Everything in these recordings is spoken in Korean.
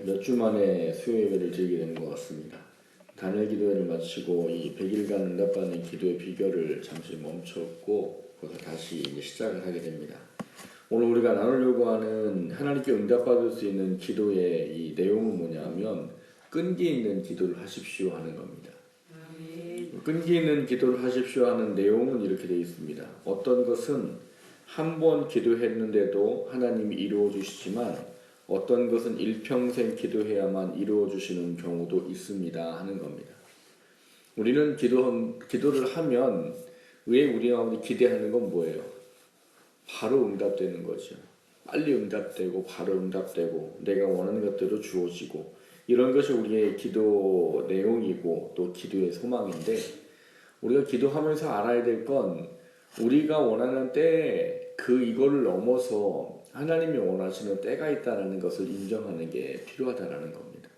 몇 주 만에 수요 예배를 드리게 되는 것 같습니다. 단일 기도회를 마치고 이 100일간 응답받는 기도의 비결을 잠시 멈췄고 거기서 다시 이제 시작을 하게 됩니다. 오늘 우리가 나누려고 하는 하나님께 응답받을 수 있는 기도의 이 내용은 뭐냐면 끈기 있는 기도를 하십시오 하는 겁니다. 끈기 있는 기도를 하십시오 하는 내용은 이렇게 되어 있습니다. 어떤 것은 한 번 기도했는데도 하나님이 이루어 주시지만 어떤 것은 일평생 기도해야만 이루어 주시는 경우도 있습니다 하는 겁니다. 우리는 기도를 하면 왜 우리 마음이 기대하는 건 뭐예요? 바로 응답되는 거죠. 빨리 응답되고 바로 응답되고 내가 원하는 것대로 주어지고 이런 것이 우리의 기도 내용이고 또 기도의 소망인데 우리가 기도하면서 알아야 될 건 우리가 원하는 때에 이거를 넘어서 하나님이 원하시는 때가 있다는 것을 인정하는 게 필요하다는 겁니다.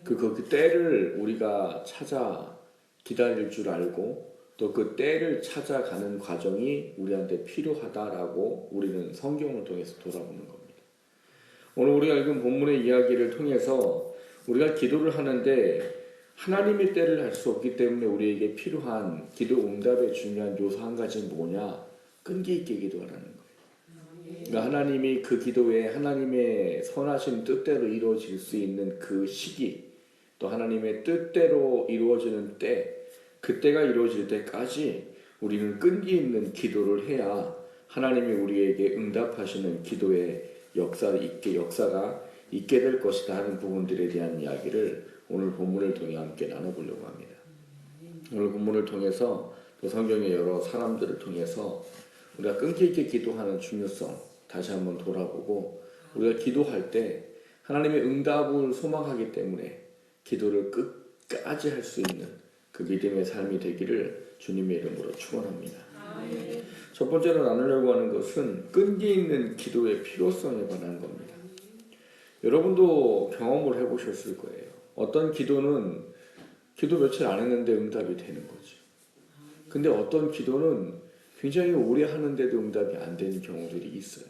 그 때를 우리가 찾아 기다릴 줄 알고 또 그 때를 찾아가는 과정이 우리한테 필요하다라고 우리는 성경을 통해서 돌아보는 겁니다. 오늘 우리가 읽은 본문의 이야기를 통해서 우리가 기도를 하는데 하나님의 때를 알 수 없기 때문에 우리에게 필요한 기도 응답의 중요한 요소 한 가지는 뭐냐? 끈기 있게 기도하라는 거예요. 그러니까 하나님이 그 기도에 하나님의 선하신 뜻대로 이루어질 수 있는 그 시기 또 하나님의 뜻대로 이루어지는 때 그때가 이루어질 때까지 우리는 끈기 있는 기도를 해야 하나님이 우리에게 응답하시는 기도의 역사가 있게 될 것이다 하는 부분들에 대한 이야기를 오늘 본문을 통해 함께 나눠보려고 합니다. 오늘 본문을 통해서 또 성경의 여러 사람들을 통해서 우리가 끈기 있게 기도하는 중요성 다시 한번 돌아보고 우리가 기도할 때 하나님의 응답을 소망하기 때문에 기도를 끝까지 할 수 있는 그 믿음의 삶이 되기를 주님의 이름으로 축원합니다. 첫 번째로 나누려고 하는 것은 끈기 있는 기도의 필요성에 관한 겁니다. 여러분도 경험을 해보셨을 거예요. 어떤 기도는 기도 며칠 안 했는데 응답이 되는 거죠. 근데 어떤 기도는 굉장히 오래 하는데도 응답이 안 되는 경우들이 있어요.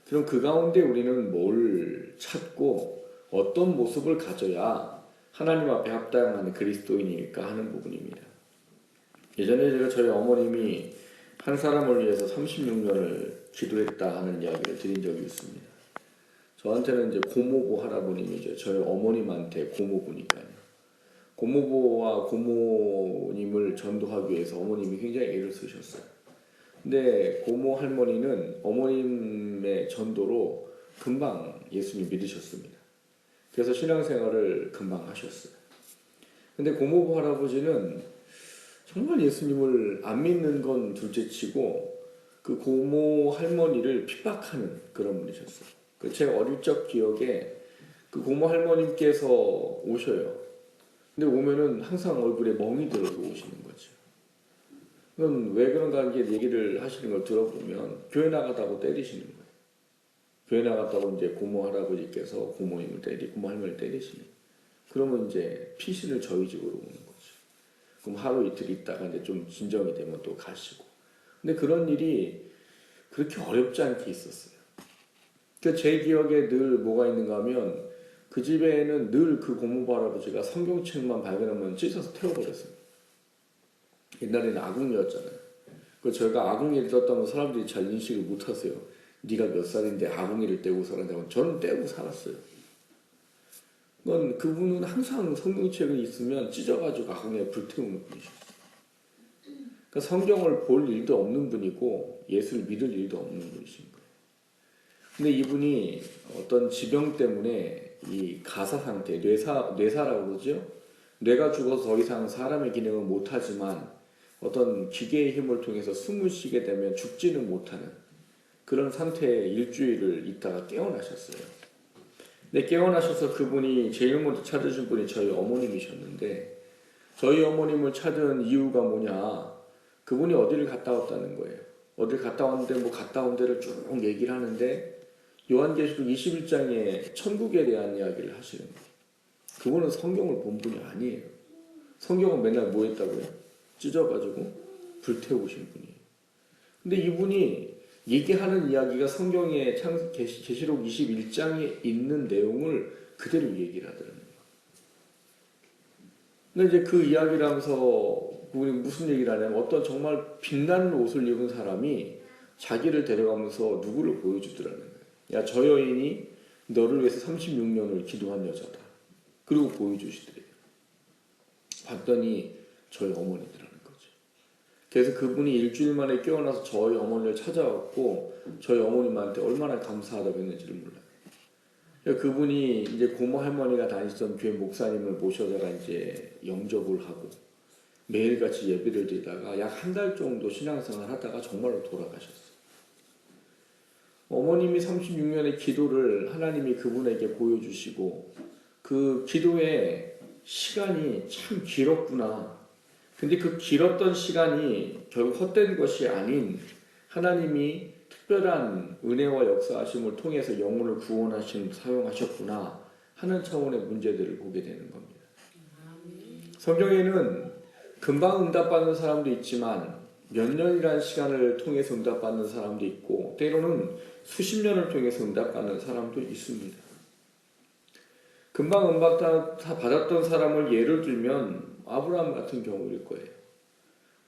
그럼 그 가운데 우리는 뭘 찾고 어떤 모습을 가져야 하나님 앞에 합당한 그리스도인일까 하는 부분입니다. 예전에 제가 저희 어머님이 한 사람을 위해서 36년을 기도했다 하는 이야기를 드린 적이 있습니다. 저한테는 이제 고모부 할아버님이죠. 저희 어머님한테 고모부니까요. 고모부와 고모님을 전도하기 위해서 어머님이 굉장히 애를 쓰셨어요. 근데 고모 할머니는 어머님의 전도로 금방 예수님 믿으셨습니다. 그래서 신앙생활을 금방 하셨어요. 근데 고모부 할아버지는 정말 예수님을 안 믿는 건 둘째치고 그 고모 할머니를 핍박하는 그런 분이셨어요. 제 어릴 적 기억에 그 고모 할머님께서 오셔요. 근데 오면은 항상 얼굴에 멍이 들어서 오시는 거죠. 그건 왜 그런가 하는 얘기를 하시는 걸 들어보면 교회 나갔다고 때리시는 거예요. 교회 나갔다고 이제 고모 할아버지께서 고모 할머니를 때리시는. 그러면 이제 피신을 저희 집으로 오는 거죠. 그럼 하루 이틀 있다가 이제 좀 진정이 되면 또 가시고. 근데 그런 일이 그렇게 어렵지 않게 있었어요. 제 기억에 늘 뭐가 있는가 하면 그 집에는 늘 그 고모부 할아버지가 성경책만 발견하면 찢어서 태워버렸어요. 옛날에는 아궁이였잖아요. 저희가 아궁이를 떴다면 사람들이 잘 인식을 못하세요. 네가 몇 살인데 아궁이를 떼고 살았냐고. 저는 떼고 살았어요. 그분은 항상 성경책이 있으면 찢어가지고 아궁이에 불태우는 분이셨어요. 그러니까 성경을 볼 일도 없는 분이고 예수를 믿을 일도 없는 분이신 거예요. 근데 이분이 어떤 지병 때문에 이 가사 상태, 뇌사라고 그러죠? 뇌가 죽어서 더 이상 사람의 기능을 못하지만 어떤 기계의 힘을 통해서 숨을 쉬게 되면 죽지는 못하는 그런 상태에 일주일을 있다가 깨어나셨어요. 근데 깨어나셔서 그분이 제일 먼저 찾으신 분이 저희 어머님이셨는데 저희 어머님을 찾은 이유가 뭐냐? 그분이 어디를 갔다 왔다는 거예요. 어딜 갔다 왔는데 갔다 온 데를 쭉 얘기를 하는데 요한계시록 21장에 천국에 대한 이야기를 하시는 거예요. 그분은 성경을 본 분이 아니에요. 성경은 맨날 뭐 했다고요? 찢어가지고 불태우신 분이에요. 근데 이분이 얘기하는 이야기가 성경의 계시록 21장에 있는 내용을 그대로 얘기를 하더라고요. 근데 이제 그 이야기를 하면서 그분이 무슨 얘기를 하냐면 어떤 정말 빛나는 옷을 입은 사람이 자기를 데려가면서 누구를 보여주더라는 거예요. 야, 저 여인이 너를 위해서 36년을 기도한 여자다. 그리고 보여주시더래요. 봤더니 저희 어머니더라는 거죠. 그래서 그분이 일주일 만에 깨어나서 저희 어머니를 찾아왔고 저희 어머님한테 얼마나 감사하다고 했는지를 몰라요. 그분이 이제 고모 할머니가 다니시던 교회 목사님을 모셔다가 이제 영접을 하고 매일같이 예배를 드리다가 약 한 달 정도 신앙생활 하다가 정말로 돌아가셨어요. 어머님이 36년의 기도를 하나님이 그분에게 보여주시고 그 기도의 시간이 참 길었구나. 근데 그 길었던 시간이 결국 헛된 것이 아닌 하나님이 특별한 은혜와 역사하심을 통해서 영혼을 구원하신 사용하셨구나 하는 차원의 문제들을 보게 되는 겁니다. 성경에는 금방 응답받는 사람도 있지만 몇 년이라는 시간을 통해서 응답받는 사람도 있고 때로는 수십 년을 통해서 응답받는 사람도 있습니다. 금방 응답받았던 사람을 예를 들면 아브라함 같은 경우일 거예요.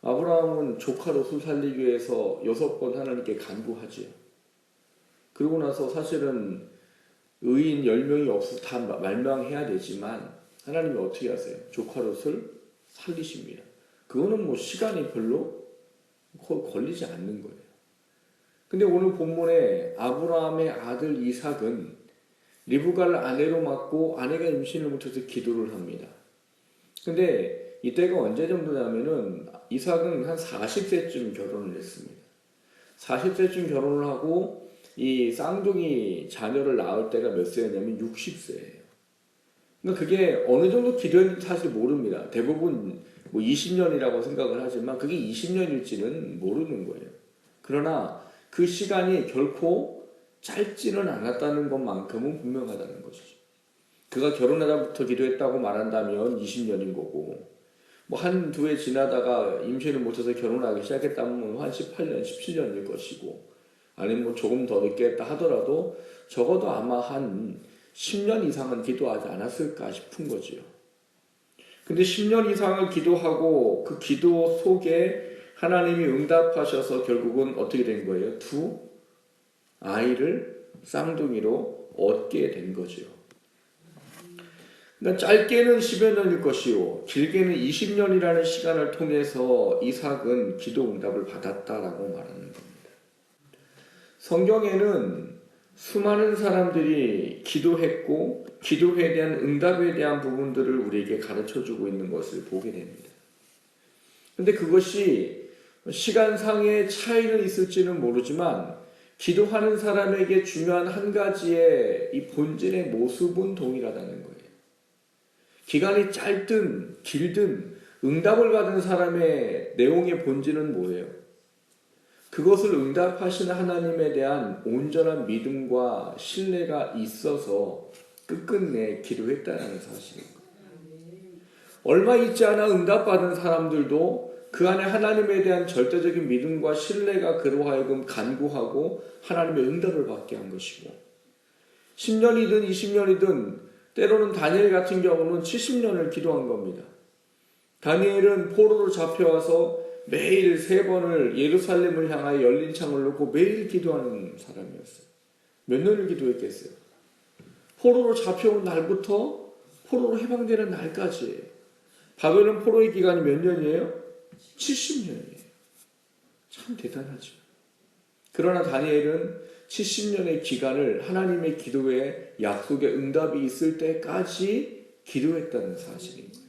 아브라함은 조카 롯을 살리기 위해서 6번 하나님께 간구하지요. 그러고 나서 사실은 의인 10명이 없어서 다 말망해야 되지만 하나님이 어떻게 하세요? 조카 롯을 살리십니다. 그거는 뭐 시간이 별로 걸리지 않는 거예요. 근데 오늘 본문에 아브라함의 아들 이삭은 리브가를 아내로 맡고 아내가 임신을 못해서 기도를 합니다. 근데 이때가 언제 정도냐면은 이삭은 한 40세쯤 결혼을 했습니다. 40세쯤 결혼을 하고 이 쌍둥이 자녀를 낳을 때가 몇 세였냐면 60세예요. 그러니까 그게 어느 정도 기도했는지 사실 모릅니다. 대부분 뭐 20년이라고 생각을 하지만 그게 20년일지는 모르는 거예요. 그러나 그 시간이 결코 짧지는 않았다는 것만큼은 분명하다는 것이죠. 그가 결혼하다부터 기도했다고 말한다면 20년인 거고 뭐 한두 해 지나다가 임신을 못해서 결혼하기 시작했다면 한 18년, 17년일 것이고 아니면 뭐 조금 더 늦게 했다 하더라도 적어도 아마 한 10년 이상은 기도하지 않았을까 싶은 거지요. 근데 10년 이상을 기도하고 그 기도 속에 하나님이 응답하셔서 결국은 어떻게 된 거예요? 두 아이를 쌍둥이로 얻게 된 거지요. 그러니까 짧게는 10여 년일 것이요 길게는 20년이라는 시간을 통해서 이삭은 기도 응답을 받았다라고 말하는 겁니다. 성경에는 수많은 사람들이 기도했고 기도에 대한 응답에 대한 부분들을 우리에게 가르쳐주고 있는 것을 보게 됩니다. 그런데 그것이 시간상의 차이는 있을지는 모르지만 기도하는 사람에게 중요한 한 가지의 이 본질의 모습은 동일하다는 거예요. 기간이 짧든 길든 응답을 받은 사람의 내용의 본질은 뭐예요? 그것을 응답하시는 하나님에 대한 온전한 믿음과 신뢰가 있어서 끝끝내 기도했다는 사실입니다. 얼마 있지 않아 응답받은 사람들도 그 안에 하나님에 대한 절대적인 믿음과 신뢰가 그로 하여금 간구하고 하나님의 응답을 받게 한 것이고 10년이든 20년이든 때로는 다니엘 같은 경우는 70년을 기도한 겁니다. 다니엘은 포로로 잡혀와서 매일 3번을 예루살렘을 향하여 열린 창을 놓고 매일 기도하는 사람이었어요. 몇 년을 기도했겠어요? 포로로 잡혀온 날부터 포로로 해방되는 날까지예요. 바벨론 포로의 기간이 몇 년이에요? 70년이에요. 참 대단하죠. 그러나 다니엘은 70년의 기간을 하나님의 기도에 약속의 응답이 있을 때까지 기도했다는 사실입니다.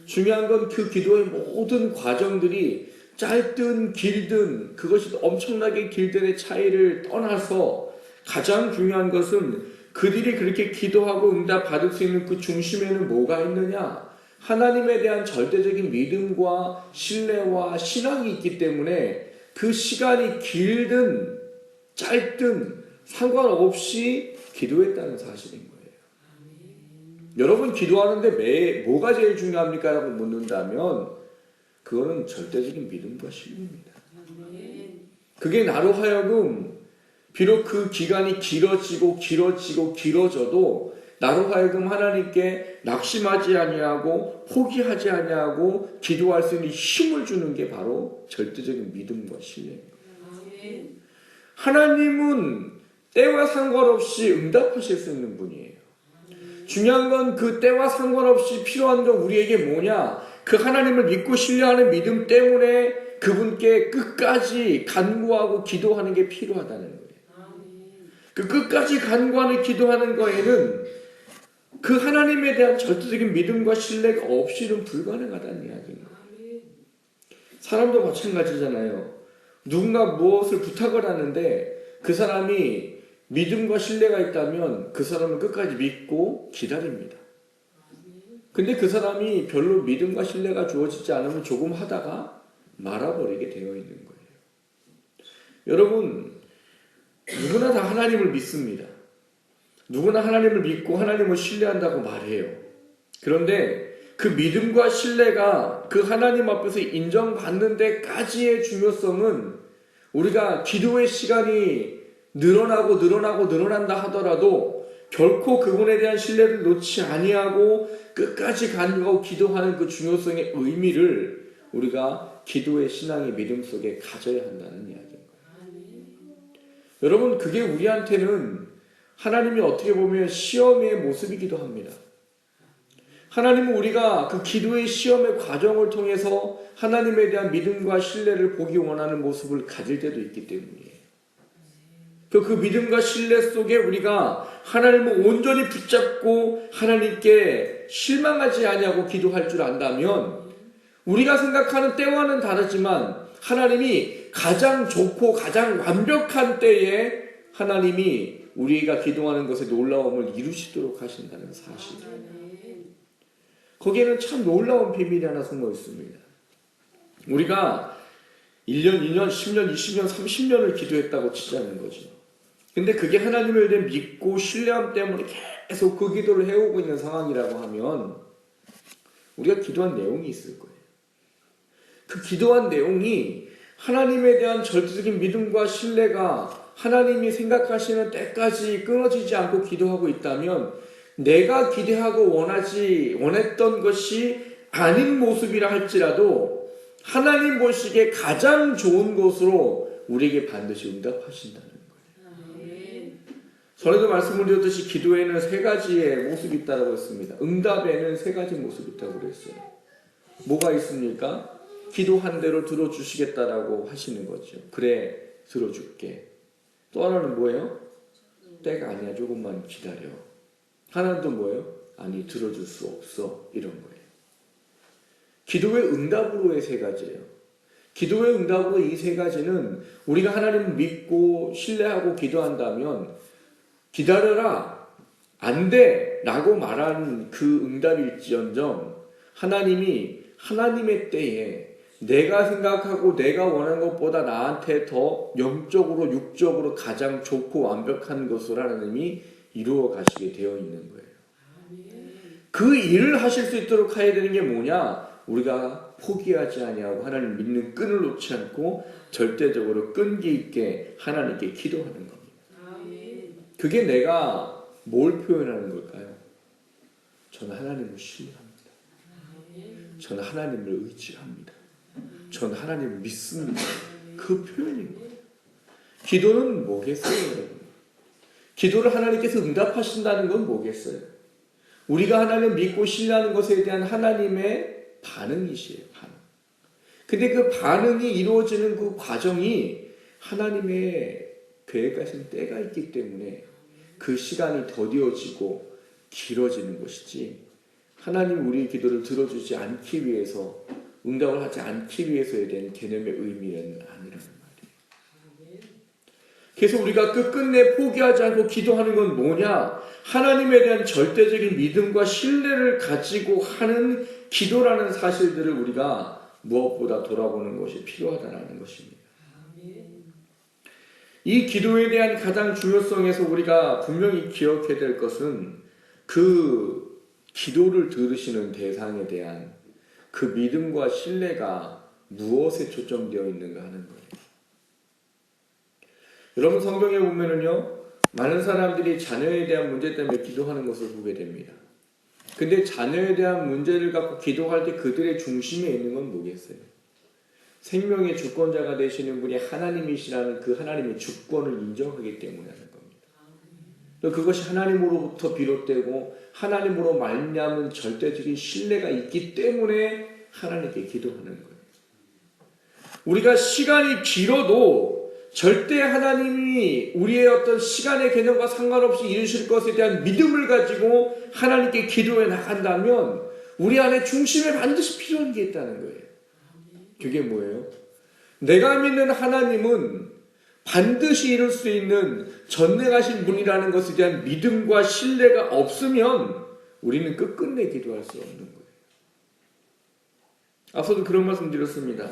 중요한 건 그 기도의 모든 과정들이 짧든 길든 그것이 엄청나게 길든의 차이를 떠나서 가장 중요한 것은 그들이 그렇게 기도하고 응답 받을 수 있는 그 중심에는 뭐가 있느냐? 하나님에 대한 절대적인 믿음과 신뢰와 신앙이 있기 때문에 그 시간이 길든 짧든 상관없이 기도했다는 사실인 거예요. 여러분 기도하는데 뭐가 제일 중요합니까? 라고 묻는다면 그거는 절대적인 믿음과 신뢰입니다. 그게 나로 하여금 비록 그 기간이 길어지고 길어져도 나로 하여금 하나님께 낙심하지 아니하고 포기하지 아니하고 기도할 수 있는 힘을 주는 게 바로 절대적인 믿음과 신뢰입니다. 하나님은 때와 상관없이 응답하실 수 있는 분이에요. 중요한 건 그 때와 상관없이 필요한 건 우리에게 뭐냐? 그 하나님을 믿고 신뢰하는 믿음 때문에 그분께 끝까지 간구하고 기도하는 게 필요하다는 거예요. 그 끝까지 간구하는 기도하는 거에는 그 하나님에 대한 절대적인 믿음과 신뢰가 없이는 불가능하다는 이야기입니다. 사람도 마찬가지잖아요. 누군가 무엇을 부탁을 하는데 그 사람이 믿음과 신뢰가 있다면 그 사람은 끝까지 믿고 기다립니다. 근데 그 사람이 별로 믿음과 신뢰가 주어지지 않으면 조금 하다가 말아버리게 되어 있는 거예요. 여러분, 누구나 다 하나님을 믿습니다. 누구나 하나님을 믿고 하나님을 신뢰한다고 말해요. 그런데 그 믿음과 신뢰가 그 하나님 앞에서 인정받는 데까지의 중요성은 우리가 기도의 시간이 늘어난다 하더라도 결코 그분에 대한 신뢰를 놓지 아니하고 끝까지 간구하고 기도하는 그 중요성의 의미를 우리가 기도의 신앙의 믿음 속에 가져야 한다는 이야기인 거예요. 여러분, 그게 우리한테는 하나님이 어떻게 보면 시험의 모습이기도 합니다. 하나님은 우리가 그 기도의 시험의 과정을 통해서 하나님에 대한 믿음과 신뢰를 보기 원하는 모습을 가질 때도 있기 때문이에요. 그 믿음과 신뢰 속에 우리가 하나님을 온전히 붙잡고 하나님께 실망하지 아니하고 기도할 줄 안다면 우리가 생각하는 때와는 다르지만 하나님이 가장 좋고 가장 완벽한 때에 하나님이 우리가 기도하는 것에 놀라움을 이루시도록 하신다는 사실. 거기에는 참 놀라운 비밀이 하나 숨어 있습니다. 우리가 1년, 2년, 10년, 20년, 30년을 기도했다고 치자는 거죠. 근데 그게 하나님을 대해 믿고 신뢰함 때문에 계속 그 기도를 해오고 있는 상황이라고 하면 우리가 기도한 내용이 있을 거예요. 그 기도한 내용이 하나님에 대한 절대적인 믿음과 신뢰가 하나님이 생각하시는 때까지 끊어지지 않고 기도하고 있다면 내가 기대하고 원했던 것이 아닌 모습이라 할지라도 하나님 보시기에 가장 좋은 것으로 우리에게 반드시 응답하신다는 거예요. 전에도 말씀을 드렸듯이 기도에는 세 가지의 모습이 있다고 했습니다. 응답에는 세 가지 모습이 있다고 그랬어요. 뭐가 있습니까? 기도한 대로 들어주시겠다라고 하시는 거죠. 그래, 들어줄게. 또 하나는 뭐예요? 때가 아니야, 조금만 기다려. 하나는 또 뭐예요? 아니, 들어줄 수 없어. 이런 거예요. 기도의 응답으로의 세 가지예요. 기도의 응답으로 이 세 가지는 우리가 하나님을 믿고 신뢰하고 기도한다면 기다려라, 안 돼 라고 말하는 그 응답일지언정 하나님이 하나님의 때에 내가 생각하고 내가 원하는 것보다 나한테 더 영적으로 육적으로 가장 좋고 완벽한 것을 하나님이 이루어 가시게 되어 있는 거예요. 그 일을 하실 수 있도록 해야 되는 게 뭐냐? 우리가 포기하지 아니하고 하나님 믿는 끈을 놓지 않고 절대적으로 끈기 있게 하나님께 기도하는 겁니다. 그게 내가 뭘 표현하는 걸까요? 저는 하나님을 신뢰합니다. 저는 하나님을 의지합니다. 저는 하나님을 믿습니다. 그 표현인 거예요. 기도는 뭐겠어요, 여러분? 기도를 하나님께서 응답하신다는 건 뭐겠어요? 우리가 하나님을 믿고 신뢰하는 것에 대한 하나님의 반응이시에요, 반응. 근데 그 반응이 이루어지는 그 과정이 하나님의 계획하신 때가 있기 때문에 그 시간이 더디어지고 길어지는 것이지 하나님 우리의 기도를 들어주지 않기 위해서 응답을 하지 않기 위해서에 대한 개념의 의미는 아니라는 말이에요. 그래서 우리가 끝끝내 포기하지 않고 기도하는 건 뭐냐? 하나님에 대한 절대적인 믿음과 신뢰를 가지고 하는 기도라는 사실들을 우리가 무엇보다 돌아보는 것이 필요하다는 것입니다. 이 기도에 대한 가장 중요성에서 우리가 분명히 기억해야 될 것은 그 기도를 들으시는 대상에 대한 그 믿음과 신뢰가 무엇에 초점되어 있는가 하는 거예요. 여러분 성경에 보면은요, 많은 사람들이 자녀에 대한 문제 때문에 기도하는 것을 보게 됩니다. 근데 자녀에 대한 문제를 갖고 기도할 때 그들의 중심에 있는 건 뭐겠어요? 생명의 주권자가 되시는 분이 하나님이시라는 그 하나님의 주권을 인정하기 때문에 하는 겁니다. 또 그것이 하나님으로부터 비롯되고 하나님으로 말미암은 절대적인 신뢰가 있기 때문에 하나님께 기도하는 거예요. 우리가 시간이 길어도 절대 하나님이 우리의 어떤 시간의 개념과 상관없이 이루실 것에 대한 믿음을 가지고 하나님께 기도해 나간다면 우리 안에 중심에 반드시 필요한 게 있다는 거예요. 그게 뭐예요? 내가 믿는 하나님은 반드시 이룰 수 있는 전능하신 분이라는 것에 대한 믿음과 신뢰가 없으면 우리는 끝끝내 기도할 수 없는 거예요. 앞서도 그런 말씀 드렸습니다.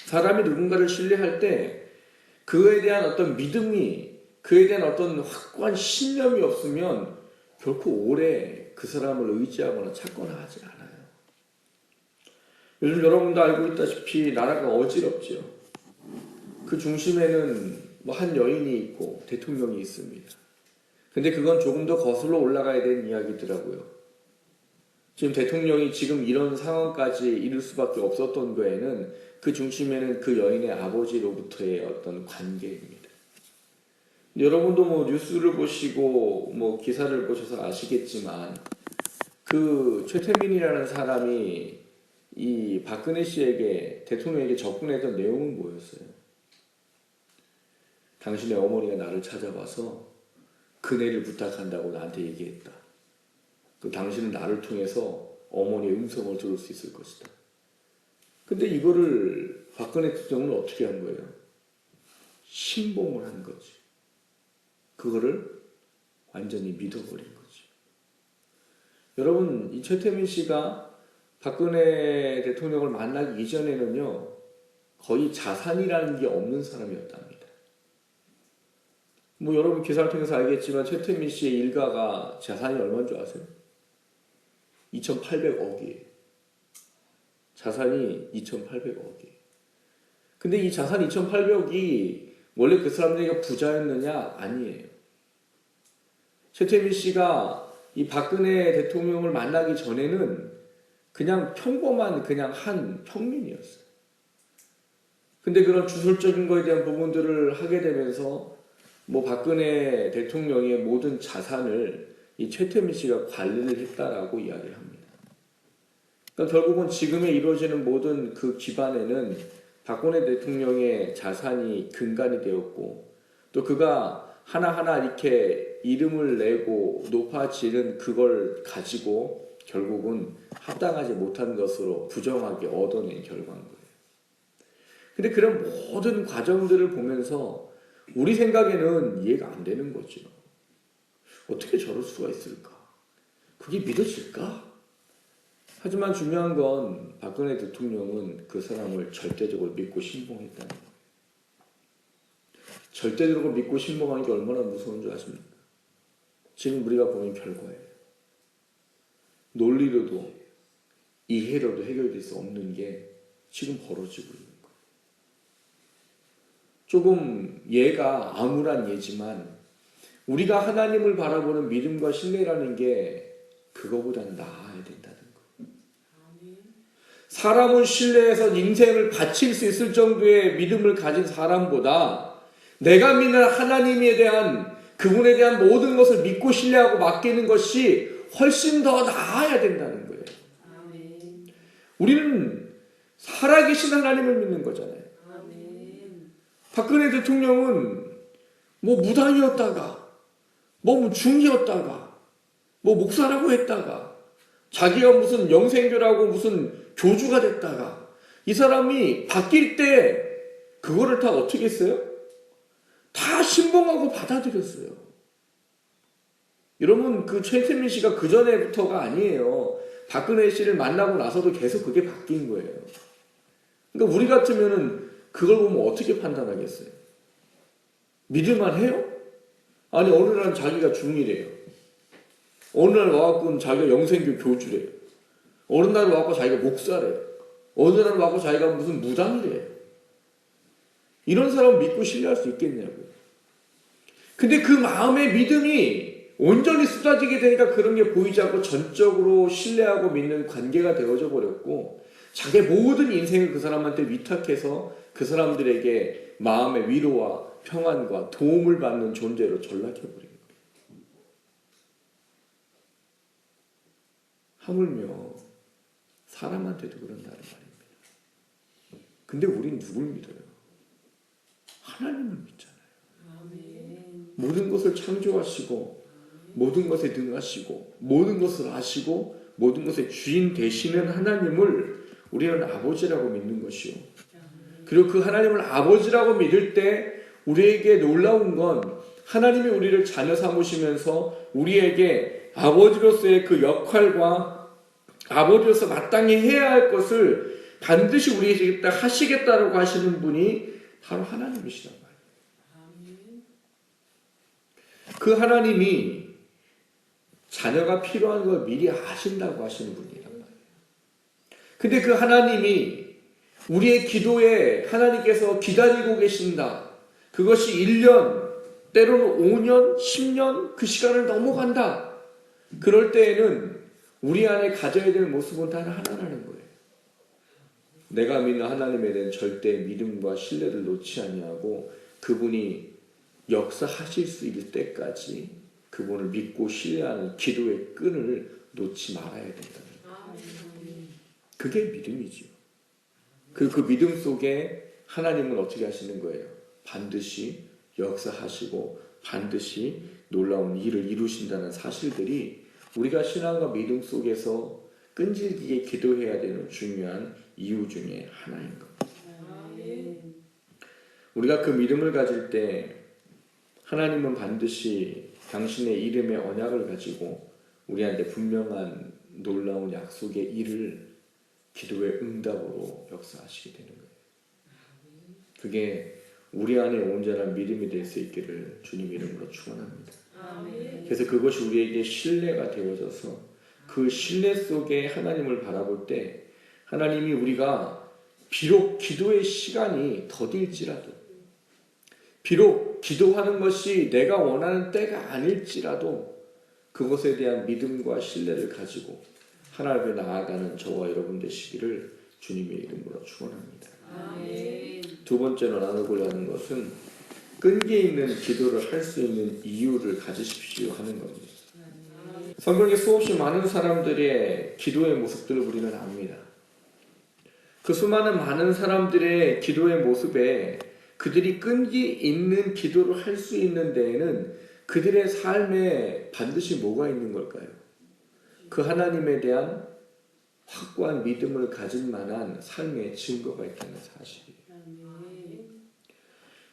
사람이 누군가를 신뢰할 때 그에 대한 어떤 믿음이, 그에 대한 어떤 확고한 신념이 없으면 결코 오래 그 사람을 의지하거나 찾거나 하지 않아요. 요즘 여러분도 알고 있다시피 나라가 어지럽죠. 그 중심에는 한 여인이 있고 대통령이 있습니다. 근데 그건 조금 더 거슬러 올라가야 되는 이야기더라고요. 지금 대통령이 지금 이런 상황까지 이룰 수밖에 없었던 거에는 그 중심에는 그 여인의 아버지로부터의 어떤 관계입니다. 여러분도 뉴스를 보시고 기사를 보셔서 아시겠지만 그 최태민이라는 사람이 이 박근혜 씨에게 대통령에게 접근했던 내용은 뭐였어요? 당신의 어머니가 나를 찾아와서 그네를 부탁한다고 나한테 얘기했다. 그 당신은 나를 통해서 어머니의 음성을 들을 수 있을 것이다. 근데 이거를 박근혜 대통령은 어떻게 한 거예요? 신봉을 한 거지. 그거를 완전히 믿어버린 거지. 여러분, 이 최태민 씨가 박근혜 대통령을 만나기 이전에는요, 거의 자산이라는 게 없는 사람이었답니다. 여러분 기사를 통해서 알겠지만 최태민 씨의 일가가 자산이 얼마인 줄 아세요? 2,800억이에요. 자산이 2,800억이에요. 근데 이 자산 2,800억이 원래 그 사람들이 부자였느냐? 아니에요. 최태민 씨가 이 박근혜 대통령을 만나기 전에는 그냥 평범한 한 평민이었어요. 근데 그런 주술적인 거에 대한 부분들을 하게 되면서 박근혜 대통령의 모든 자산을 이 최태민 씨가 관리를 했다라고 이야기를 합니다. 그러니까 결국은 지금에 이루어지는 모든 그 기반에는 박근혜 대통령의 자산이 근간이 되었고 또 그가 하나하나 이렇게 이름을 내고 높아지는 그걸 가지고 결국은 합당하지 못한 것으로 부정하게 얻어낸 결과인 거예요. 근데 그런 모든 과정들을 보면서 우리 생각에는 이해가 안 되는 거죠. 어떻게 저럴 수가 있을까? 그게 믿어질까? 하지만 중요한 건 박근혜 대통령은 그 사람을 절대적으로 믿고 신봉했다는 거예요. 절대적으로 믿고 신봉하는 게 얼마나 무서운 줄 아십니까? 지금 우리가 보는 결과예요. 논리로도 이해로도 해결될 수 없는 게 지금 벌어지고 있는 거예요. 조금 예가 암울한 예지만 우리가 하나님을 바라보는 믿음과 신뢰라는 게 그거보다는 나아야 된다는 거예요. 사람을 신뢰해서 인생을 바칠 수 있을 정도의 믿음을 가진 사람보다 내가 믿는 하나님에 대한 그분에 대한 모든 것을 믿고 신뢰하고 맡기는 것이 훨씬 더 나아야 된다는 거예요. 우리는 살아계신 하나님을 믿는 거잖아요. 박근혜 대통령은 무당이었다가 중이었다가 목사라고 했다가 자기가 무슨 영생교라고 무슨 교주가 됐다가 이 사람이 바뀔 때 그거를 다 어떻게 했어요? 다 신봉하고 받아들였어요. 여러분 그 최태민 씨가 그 전에부터가 아니에요. 박근혜 씨를 만나고 나서도 계속 그게 바뀐 거예요. 그러니까 우리 같으면은 그걸 보면 어떻게 판단하겠어요? 믿을만 해요? 아니 어느 날은 자기가 중이래요. 어느 날 와갖고 자기가 영생교 교주래요. 어느 날 와갖고 자기가 목사래요. 어느 날 와갖고 자기가 무슨 무당이래요. 이런 사람 믿고 신뢰할 수 있겠냐고요. 근데 그 마음의 믿음이 온전히 쏟아지게 되니까 그런 게 보이지 않고 전적으로 신뢰하고 믿는 관계가 되어져 버렸고, 자기의 모든 인생을 그 사람한테 위탁해서 그 사람들에게 마음의 위로와 평안과 도움을 받는 존재로 전락해버린 거예요. 하물며 사람한테도 그런다는 말입니다. 근데 우린 누굴 믿어요? 하나님을 믿잖아요. 모든 것을 창조하시고 모든 것에 능하시고 모든 것을 아시고 모든 것의 주인 되시는 하나님을 우리는 아버지라고 믿는 것이요. 그리고 그 하나님을 아버지라고 믿을 때 우리에게 놀라운 건 하나님이 우리를 자녀 삼으시면서 우리에게 아버지로서의 그 역할과 아버지로서 마땅히 해야 할 것을 반드시 우리에게 하시겠다라고 하시는 분이 바로 하나님이시란 말이에요. 그 하나님이 자녀가 필요한 걸 미리 아신다고 하시는 분이란 말이에요. 근데 그 하나님이 우리의 기도에 하나님께서 기다리고 계신다. 그것이 1년, 때로는 5년, 10년 그 시간을 넘어간다. 그럴 때에는 우리 안에 가져야 될 모습은 단 하나라는 거예요. 내가 믿는 하나님에 대한 절대 믿음과 신뢰를 놓지 아니하고 그분이 역사하실 수 있을 때까지 그분을 믿고 신뢰하는 기도의 끈을 놓지 말아야 된다는 거예요. 그게 믿음이죠. 그 믿음 속에 하나님은 어떻게 하시는 거예요? 반드시 역사하시고 반드시 놀라운 일을 이루신다는 사실들이 우리가 신앙과 믿음 속에서 끈질기게 기도해야 되는 중요한 이유 중에 하나인 겁니다. 우리가 그 믿음을 가질 때 하나님은 반드시 당신의 이름의 언약을 가지고 우리한테 분명한 놀라운 약속의 일을 기도의 응답으로 역사하시게 되는 거예요. 그게 우리 안에 온전한 믿음이 될 수 있기를 주님 이름으로 축원합니다. 그래서 그것이 우리에게 신뢰가 되어져서 그 신뢰 속에 하나님을 바라볼 때 하나님이 우리가 비록 기도의 시간이 더딜지라도 비록 기도하는 것이 내가 원하는 때가 아닐지라도 그것에 대한 믿음과 신뢰를 가지고 하나님 앞에 나아가는 저와 여러분 되시기를 주님의 이름으로 축원합니다. 두 번째로 나누고자 하는 것은 끈기 있는 기도를 할 수 있는 이유를 가지십시오 하는 겁니다. 성경에 수없이 많은 사람들의 기도의 모습들을 우리는 압니다. 그 수많은 많은 사람들의 기도의 모습에 그들이 끈기 있는 기도를 할 수 있는 데에는 그들의 삶에 반드시 뭐가 있는 걸까요? 그 하나님에 대한 확고한 믿음을 가진 만한 삶의 증거가 있다는 사실이에요.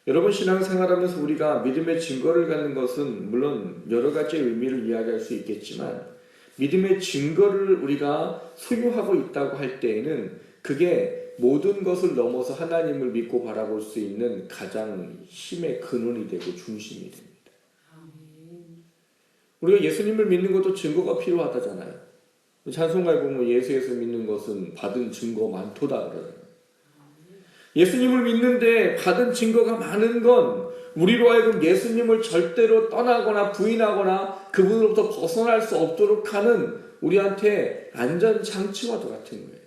여러분, 신앙생활하면서 우리가 믿음의 증거를 갖는 것은 물론 여러 가지 의미를 이야기할 수 있겠지만 믿음의 증거를 우리가 소유하고 있다고 할 때에는 그게 모든 것을 넘어서 하나님을 믿고 바라볼 수 있는 가장 힘의 근원이 되고 중심이 됩니다. 우리가 예수님을 믿는 것도 증거가 필요하다잖아요. 찬송가에 보면 예수에서 믿는 것은 받은 증거 많도다 그러잖아요. 예수님을 믿는데 받은 증거가 많은 건 우리로 하여금 예수님을 절대로 떠나거나 부인하거나 그분으로부터 벗어날 수 없도록 하는 우리한테 안전장치와도 같은 거예요.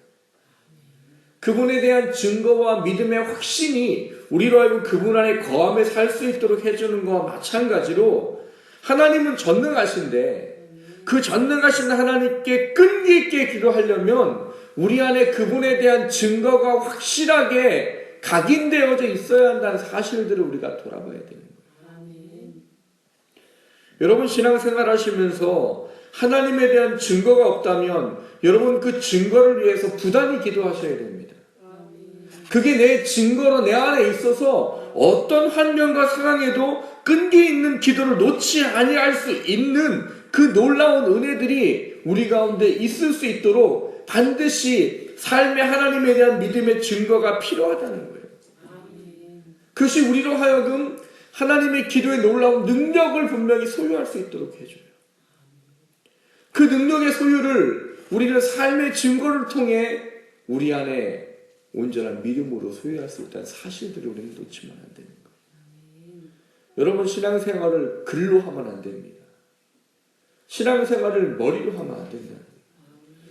그분에 대한 증거와 믿음의 확신이 우리로 하여금 그분 안에 거함에 살 수 있도록 해주는 것과 마찬가지로 하나님은 전능하신데 그 전능하신 하나님께 끈기 있게 기도하려면 우리 안에 그분에 대한 증거가 확실하게 각인되어져 있어야 한다는 사실들을 우리가 돌아봐야 되는 거예요. 여러분, 신앙생활 하시면서 하나님에 대한 증거가 없다면 여러분 그 증거를 위해서 부단히 기도하셔야 됩니다. 그게 내 증거로 내 안에 있어서 어떤 환경과 상황에도 끈기 있는 기도를 놓지 아니할 수 있는 그 놀라운 은혜들이 우리 가운데 있을 수 있도록 반드시 삶의 하나님에 대한 믿음의 증거가 필요하다는 거예요. 그것이 우리로 하여금 하나님의 기도의 놀라운 능력을 분명히 소유할 수 있도록 해줘요. 그 능력의 소유를 우리는 삶의 증거를 통해 우리 안에 온전한 믿음으로 소유할 수 있다는 사실들을 우리는 놓치면 안 되는 거예요. 여러분 신앙생활을 글로 하면 안 됩니다. 신앙생활을 머리로 하면 안 된다.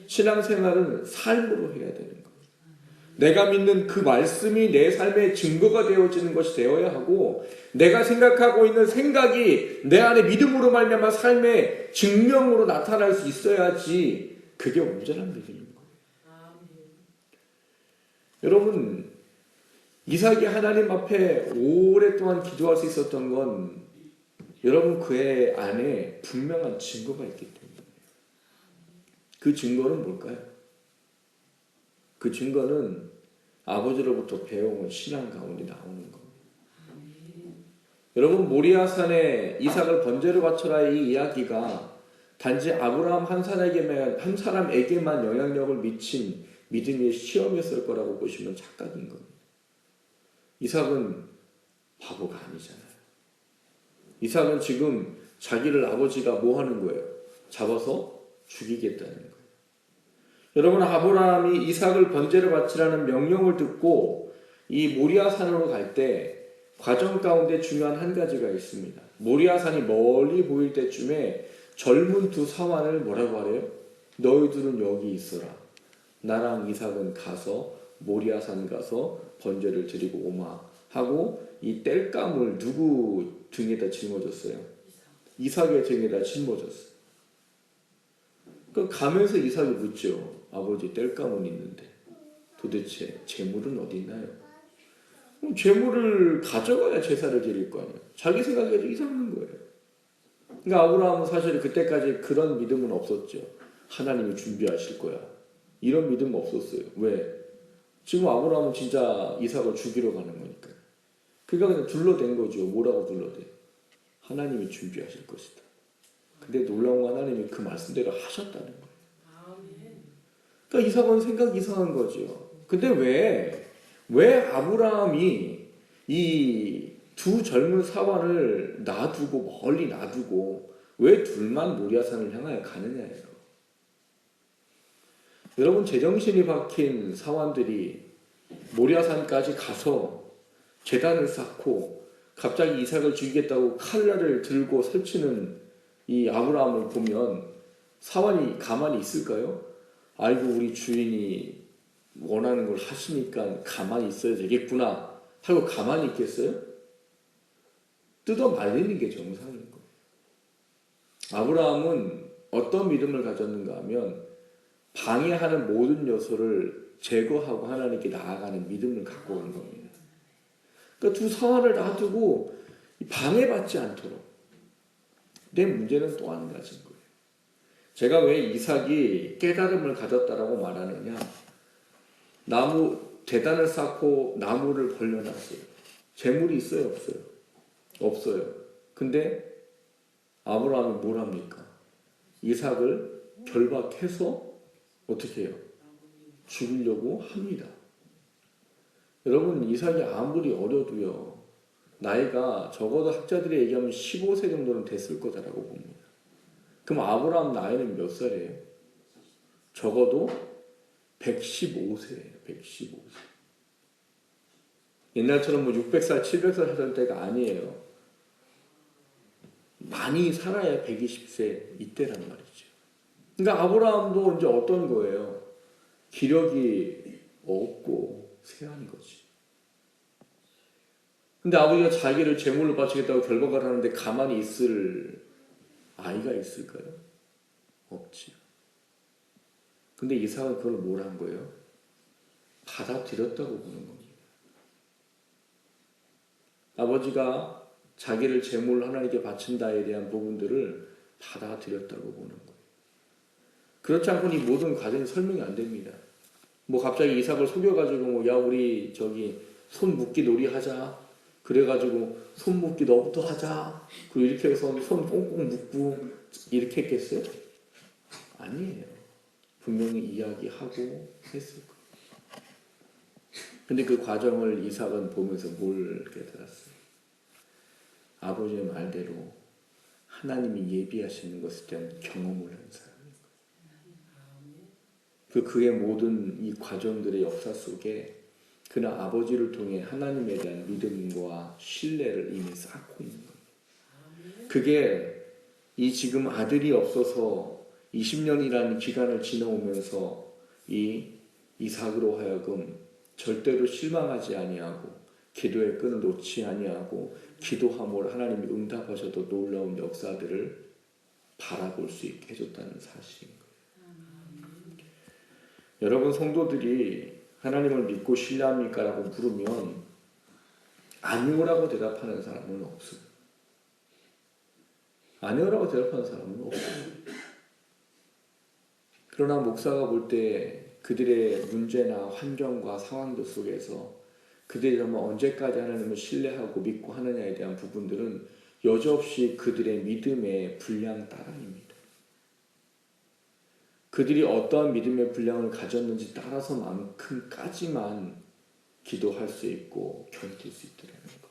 신앙생활은 삶으로 해야 되는 거예요. 내가 믿는 그 말씀이 내 삶의 증거가 되어지는 것이 되어야 하고 내가 생각하고 있는 생각이 내 안에 믿음으로 말미암아 삶의 증명으로 나타날 수 있어야지 그게 온전한 믿음인 거예요. 여러분 이삭이 하나님 앞에 오랫동안 기도할 수 있었던 건 여러분 그의 안에 분명한 증거가 있기 때문에 그 증거는 뭘까요? 그 증거는 아버지로부터 배워온 신앙 가운데 나오는 겁니다. 여러분 모리아산에 이삭을 번제로 바쳐라 이 이야기가 단지 아브라함 한 사람에게만 영향력을 미친 믿음의 시험이었을 거라고 보시면 착각인 겁니다. 이삭은 바보가 아니잖아요. 이삭은 지금 자기를 아버지가 뭐 하는 거예요? 잡아서 죽이겠다는 거예요. 여러분 아브라함이 이삭을 번제로 바치라는 명령을 듣고 이 모리아산으로 갈 때 과정 가운데 중요한 한 가지가 있습니다. 모리아산이 멀리 보일 때쯤에 젊은 두 사환을 뭐라고 하래요? 너희들은 여기 있어라. 나랑 이삭은 가서 모리아산 가서 번제를 드리고 오마 하고 이 땔감을 누구 등에다 짊어졌어요? 이삭의 등에다 짊어졌어요. 가면서 이삭이 묻죠. 아버지 땔감은 있는데 도대체 재물은 어디 있나요? 그럼 재물을 가져가야 제사를 드릴 거 아니에요. 자기 생각에도 이상한 거예요. 그러니까 아브라함은 사실 그때까지 그런 믿음은 없었죠. 하나님이 준비하실 거야. 이런 믿음은 없었어요. 왜? 지금 아브라함은 진짜 이삭을 죽이러 가는 거니까요. 그러니까 그냥 둘러댄 거죠. 뭐라고 둘러대? 하나님이 준비하실 것이다. 근데 놀라운 건 하나님이 그 말씀대로 하셨다는 거예요. 그러니까 이삭은 생각이 이상한 거죠. 근데 왜 아브라함이 이 두 젊은 사환을 놔두고 멀리 놔두고 왜 둘만 모리아산을 향하여 가느냐예요. 여러분 제정신이 박힌 사환들이 모리아산까지 가서 제단을 쌓고 갑자기 이삭을 죽이겠다고 칼날을 들고 설치는 이 아브라함을 보면 사환이 가만히 있을까요? 아이고 우리 주인이 원하는 걸 하시니까 가만히 있어야 되겠구나 하고 가만히 있겠어요? 뜯어 말리는 게 정상인 거예요. 아브라함은 어떤 믿음을 가졌는가 하면 방해하는 모든 요소를 제거하고 하나님께 나아가는 믿음을 갖고 온 겁니다. 그러니까 두 사환을 놔두고 방해받지 않도록. 내 문제는 또 한 가지인 거예요. 제가 왜 이삭이 깨달음을 가졌다라고 말하느냐. 대단을 쌓고 나무를 벌려놨어요. 재물이 있어요? 없어요? 없어요. 근데 아브라함이 뭘 합니까? 이삭을 결박해서 어떻게 해요? 죽이려고 합니다. 여러분 이삭이 아무리 어려도요. 나이가 적어도 학자들이 얘기하면 15세 정도는 됐을 거다라고 봅니다. 그럼 아브라함 나이는 몇 살이에요? 적어도 115세예요. 115세. 옛날처럼 뭐 600살, 700살 살 때가 아니에요. 많이 살아야 120세 이때란 말이죠. 그러니까 아브라함도 이제 어떤 거예요? 기력이 없고 쇠한 거지. 근데 아버지가 자기를 제물로 바치겠다고 결박을 하는데 가만히 있을 아이가 있을까요? 없지. 근데 이삭은 그걸 뭘 한 거예요? 받아들였다고 보는 겁니다. 아버지가 자기를 제물로 하나님께 바친다에 대한 부분들을 받아들였다고 보는 거예요. 그렇지 않고는 이 모든 과정이 설명이 안 됩니다. 뭐 갑자기 이삭을 속여가지고 야 우리 저기 손 묶기 놀이 하자. 그래가지고 손 묶기 너부터 하자. 그리고 이렇게 해서 손 꽁꽁 묶고 이렇게 했겠어요? 아니에요. 분명히 이야기하고 했을 거예요. 근데 그 과정을 이삭은 보면서 뭘 깨달았어요? 아버지의 말대로 하나님이 예비하시는 것에 대한 경험을 한 사람인 거예요. 그의 모든 이 과정들의 역사 속에 그는 아버지를 통해 하나님에 대한 믿음과 신뢰를 이미 쌓고 있는 겁니다. 그게 이 지금 아들이 없어서 20년이라는 기간을 지나오면서 이 이삭으로 하여금 절대로 실망하지 아니하고 기도의 끈을 놓지 아니하고 기도함으로 하나님이 응답하셔도 놀라운 역사들을 바라볼 수 있게 해줬다는 사실인 거예요. 여러분 성도들이 하나님을 믿고 신뢰합니까? 라고 물으면 아니오라고 대답하는 사람은 없어요. 아니오라고 대답하는 사람은 없어요. 그러나 목사가 볼 때 그들의 문제나 환경과 상황들 속에서 그들이 정말 언제까지 하나님을 신뢰하고 믿고 하느냐에 대한 부분들은 여지없이 그들의 믿음의 분량 따라입니다. 그들이 어떠한 믿음의 분량을 가졌는지 따라서만큼까지만 기도할 수 있고 견딜 수 있더라는 거예요.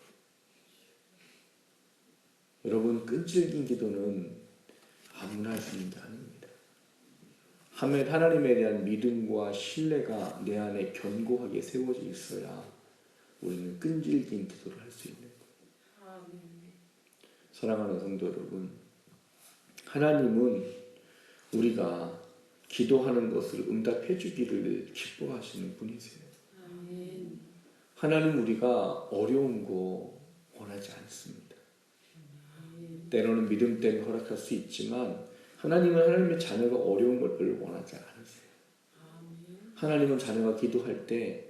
여러분 끈질긴 기도는 아무나 할 수 있는 게 아닙니다. 하나님에 대한 믿음과 신뢰가 내 안에 견고하게 세워져 있어야 우리는 끈질긴 기도를 할 수 있는 거예요. 사랑하는 성도 여러분, 하나님은 우리가 기도하는 것을 응답해 주기를 기뻐하시는 분이세요. 하나님 우리가 어려운 거 원하지 않습니다. 때로는 믿음 때문에 허락할 수 있지만 하나님은 하나님의 자녀가 어려운 걸 별로 원하지 않으세요. 하나님은 자녀가 기도할 때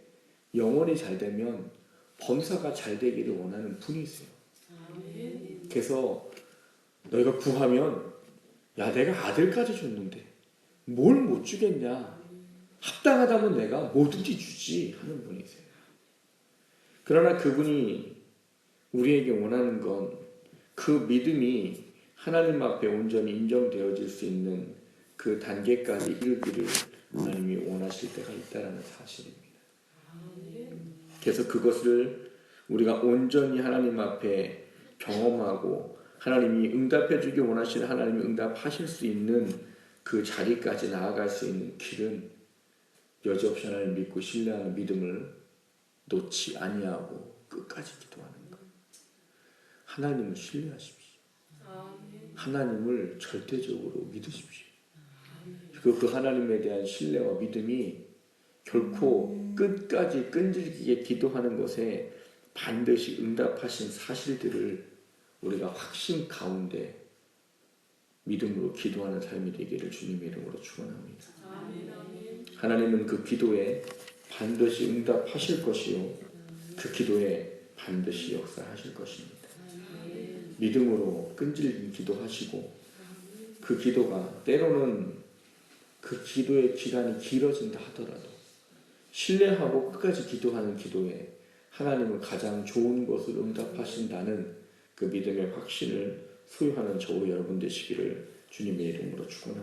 영혼이 잘 되면 범사가 잘 되기를 원하는 분이세요. 그래서 너희가 구하면 야 내가 아들까지 줬는데 뭘 못 주겠냐, 합당하다면 내가 뭐든지 주지 하는 분이세요. 그러나 그분이 우리에게 원하는 건 그 믿음이 하나님 앞에 온전히 인정되어질 수 있는 그 단계까지 이르기를 하나님이 원하실 때가 있다는 사실입니다. 그래서 그것을 우리가 온전히 하나님 앞에 경험하고 하나님이 응답해 주기 원하시는 하나님이 응답하실 수 있는 그 자리까지 나아갈 수 있는 길은 여지없이 하나님 믿고 신뢰하는 믿음을 놓지 아니하고 끝까지 기도하는 거예요. 하나님을 신뢰하십시오. 하나님을 절대적으로 믿으십시오. 그 하나님에 대한 신뢰와 믿음이 결코 끝까지 끈질기게 기도하는 것에 반드시 응답하신 사실들을 우리가 확신 가운데 믿음으로 기도하는 삶이 되기를 주님의 이름으로 축원합니다. 하나님은 그 기도에 반드시 응답하실 것이요 그 기도에 반드시 역사하실 것입니다. 믿음으로 끈질긴 기도하시고 그 기도가 때로는 그 기도의 기간이 길어진다 하더라도 신뢰하고 끝까지 기도하는 기도에 하나님은 가장 좋은 것을 응답하신다는 그 믿음의 확신을 소유하는 저와 여러분 되시기를 주님의 이름으로 축원합니다.